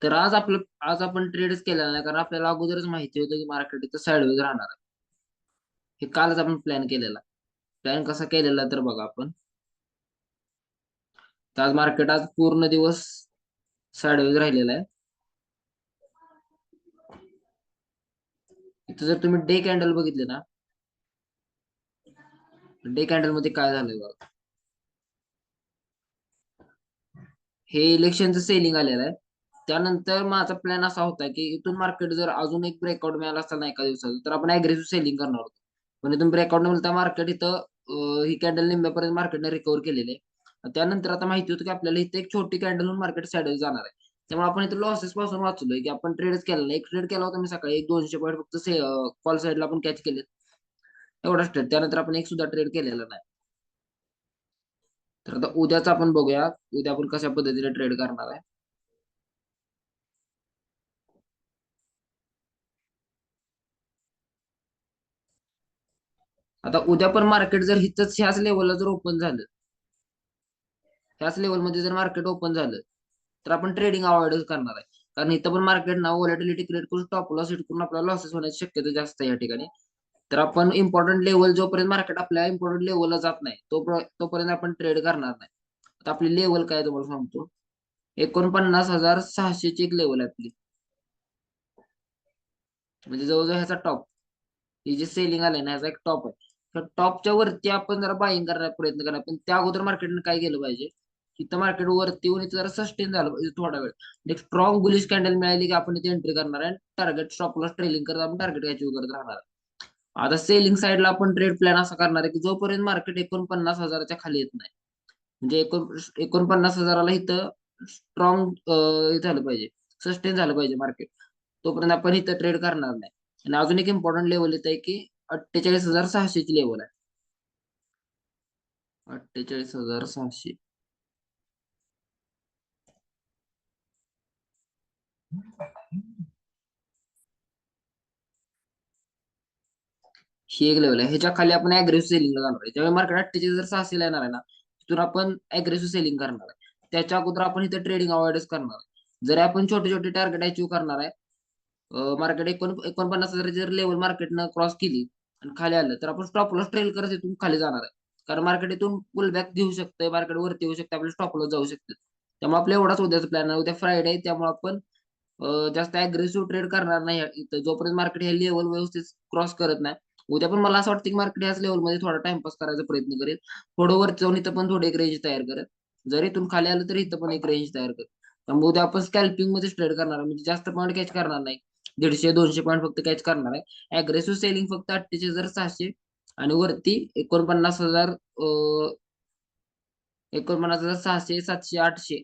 तर आज आपण ट्रेडच केलेला नाही, कारण आपल्याला अगोदरच माहिती होतं की मार्केट इथं साईडवेज राहणार आहे. हे कालच आपण प्लॅन केलेला. प्लॅन कसा केलेला तर बघा आपण, तर आज मार्केट आज पूर्ण दिवस साईडवेज राहिलेला आहे. इथं जर तुम्ही डे कॅन्डल बघितले ना, डे कॅन्डल मध्ये काय झालंय बघा. हे इलेक्शनचं सेलिंग आलेलं आहे. त्यानंतर माझा प्लॅन असा होता की इथून मार्केट जर अजून एक ब्रेकआउट मिळाला असता ना एका दिवसात, तर आपण अग्रेसिव्ह सेलिंग करणार होतो. पण इथून ब्रेकआउट न मिळता मार्केट इथं ही कॅन्डल निम्म्यापर्यंत मार्केटने रिकव्हर केलेली आहे. त्यानंतर आता माहिती होतं की आपल्याला इथे एक छोटी कॅन्डल मार्केट साईडला जाणार आहे. त्यामुळे आपण इथे लॉसेस पासून वाचलोय, की आपण ट्रेडच केला नाही. एक ट्रेड केला होता मी सकाळी, एक 200 पॉईंट फक्त कॉल साईडला आपण कॅच केले, एवढाच ट्रेड. त्यानंतर आपण एक सुद्धा ट्रेड केलेला नाही. तर आता उद्याच आपण बघूया, उद्या आपण कशा पद्धतीने ट्रेड करणार आहे. आता उद्या पण मार्केट जर हिथंच ह्याच लेवलला जर ओपन झालं, ह्याच लेवलमध्ये जर मार्केट ओपन झालं, तर आपण ट्रेडिंग अवॉइडच करणार आहे. कारण इथं पण मार्केट ना व्हॉलेटिलिटी क्रिएट करून स्टॉप लॉस हिट करून आपल्याला लॉसेस होण्याची शक्यता जास्त आहे या ठिकाणी. तर आपण इम्पॉर्टंट लेवल, जोपर्यंत मार्केट आपल्या इम्पॉर्टंट लेवलला जात नाही तोपर्यंत आपण ट्रेड करणार नाही. आता आपली लेवल काय तुम्हाला सांगतो. 49,600 ची एक लेवल आहे आपली, म्हणजे जवळजवळ ह्याचा टॉप. ही जी सेलिंग आलाय ना, ह्याचा एक टॉप आहे. तर टॉपच्या वरती आपण जरा बाईंग करण्याचा प्रयत्न करणार, पण त्या अगोदर मार्केटने काय केलं पाहिजे. इथं मार्केट वरती येऊन इथं जरा सस्टेन झालं पाहिजे थोडा वेळ. एक स्ट्रॉंग बुलिश कॅन्डल मिळाली की आपण इथे एंट्री करणार आहे. टार्गेट स्टॉप लॉस ट्रेलिंग करत आपण टार्गेट अचीव करत राहणार आहे. आता सेलिंग साईडला आपण ट्रेड प्लॅन असा करणार आहे की जोपर्यंत मार्केट 49,000च्या खाली येत नाही, म्हणजे 49,000ला इथं स्ट्रॉंग झालं पाहिजे, सस्टेन झालं पाहिजे मार्केट, तोपर्यंत आपण इथं ट्रेड करणार नाही. आणि अजून एक इम्पॉर्टंट लेवल येत आहे की 48,600 ची लेवल आहे. 48,600. ही एक लेवल आहे. ह्याच्या खाली आपण अग्रेसिव्ह सेलिंगला जाणार आहे. ज्यावेळी मार्केट 48,600 ला येणार आहे ना, तिथून आपण अग्रेसिव्ह सेलिंग करणार आहे. त्याच्या अगोदर आपण इथे ट्रेडिंग अवॉइडच करणार आहे. जरी आपण छोटे छोटे टार्गेट अचीव्ह करणार आहे, मार्केट 49,000 जर लेवल मार्केटनं क्रॉस केली आणि खाली आलं, तर आपण स्टॉप लॉस ट्रेल करत इथून खाली जाणार आहे. कारण मार्केट इथून पुल बॅक घेऊ शकतंय, मार्केट वरती येऊ शकते, आपले स्टॉप लॉस जाऊ शकते. त्यामुळे आपला एवढाच उद्याचा प्लॅन आहे. उद्या फ्रायडे आहे, त्यामुळे आपण जास्त अग्रेसिव्ह ट्रेड करणार नाही इथं, जोपर्यंत मार्केट हे लेवल व्यवस्थित क्रॉस करत नाही. उद्या पण मला असं वाटतं की मार्केट ह्याच लेवलमध्ये थोडा टाइमपास करायचा प्रयत्न करेल. थोडं वर जाऊन इथं पण थोडी एक रेंज तयार करेल. जर इथून खाली आलं तर इथं पण एक रेंज तयार करेल. त्यामुळे उद्या आपण स्कॅल्पिंग मध्ये ट्रेड करणार आहे, म्हणजे जास्त पॉईंट कॅच करणार नाही. 150-200 पॉईंट फक्त कॅच करणार आहे. अग्रेसिव्ह सेलिंग फक्त 48,600 आणि वरती 49,600, 49,600, 700, 800